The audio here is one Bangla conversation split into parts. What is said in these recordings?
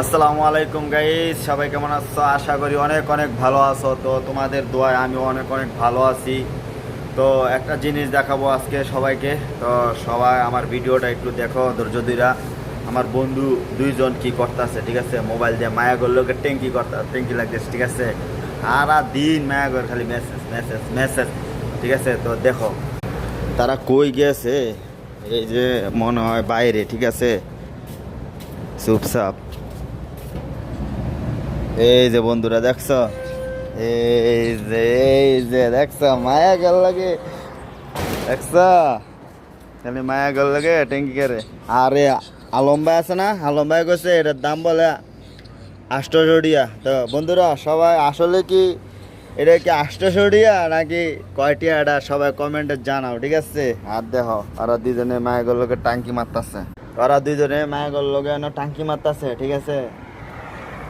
আসসালামু আলাইকুম গাইস, সবাই কেমন আছো? আশা করি অনেক অনেক ভালো আছো। তো তোমাদের দোয়ায় আমি অনেক অনেক ভালো আছি। তো একটা জিনিস দেখাবো আজকে সবাইকে। তো সবাই আমার ভিডিওটা একটু দেখো ধৈর্য ধইরা। আমার বন্ধু দুইজন কি করতেছে, ঠিক আছে? মোবাইল দিয়ে মায়াগর লোকের ট্যাঙ্কি লাগতেছে, ঠিক আছে? সারা দিন মায়াগর খালি মেসেজ মেসেজ মেসেজ, ঠিক আছে? তো দেখো তারা কই গেছে। এই যে মনে হয় বাইরে, ঠিক আছে? চুপচাপ। এই যে বন্ধুরা দেখছো, এই যে দেখছো মায়া গেল লাগে, দেখছো খালি মায়া গেল লাগে ট্যাঙ্কি করে। আরে আলম ভাই আছে না, আলম ভাই কইছে এটার দাম বলে 800 টাকা। তো বন্ধুরা সবাই আসলে কি এটা কি 800 টাকা নাকি কয়টিয়া, এটা সবাই কমেন্টে জানাও, ঠিক আছে? আর দেখো ওরা দুজনে মায়া গেল লোকে টাঙ্কি মারতাছে, ওরা দুজনে মায়া গেল লোকে টাঙ্কি মারতাছে, ঠিক আছে?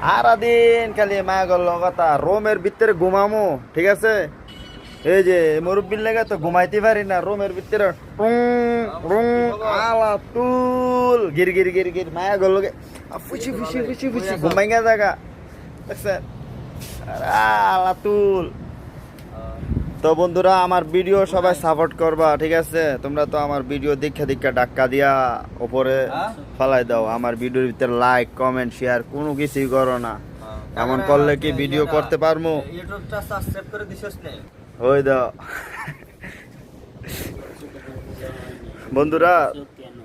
সারাদিন খালি মায়া গেল কথা, রোমের ভিতরে ঘুমামো, ঠিক আছে? এই যে মুরব্বির লেগে তো ঘুমাইতে পারি না, রোমের ভিতরে টুং টুং আলা তুল গির গির গির গির মায়া গেল লোকে ফুসি ফুসি ফুসি ফুসি ঘুমাই গা জায়গা, দেখছেন? আলা তুল। তো বন্ধুরা আমার ভিডিও সবাই সাপোর্ট করবা, ঠিক আছে? তোমরা তো আমার ভিডিও দীক্ষা দীক্ষা ডাক্কা দিয়া উপরে ফেলাই দাও, আমার ভিডিওর ভিতরে লাইক কমেন্ট শেয়ার কোনো কিছুই করো না। এমন করলে কি ভিডিও করতে পারবো? ইউটিউবটা সাবস্ক্রাইব করে দিছস নে। ওই দাও বন্ধুরা,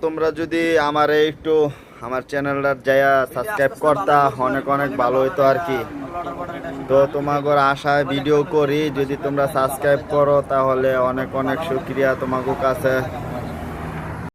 তোমরা যদি আমার একটু আমার চ্যানেলটা যাইয়া সাবস্ক্রাইব করতা অনেক অনেক ভালো হইতো আর কি। তো তোমাদের আশায় ভিডিও করি, যদি তোমরা সাবস্ক্রাইব করো তাহলে অনেক অনেক শুকরিয়া তোমাদের কাছে।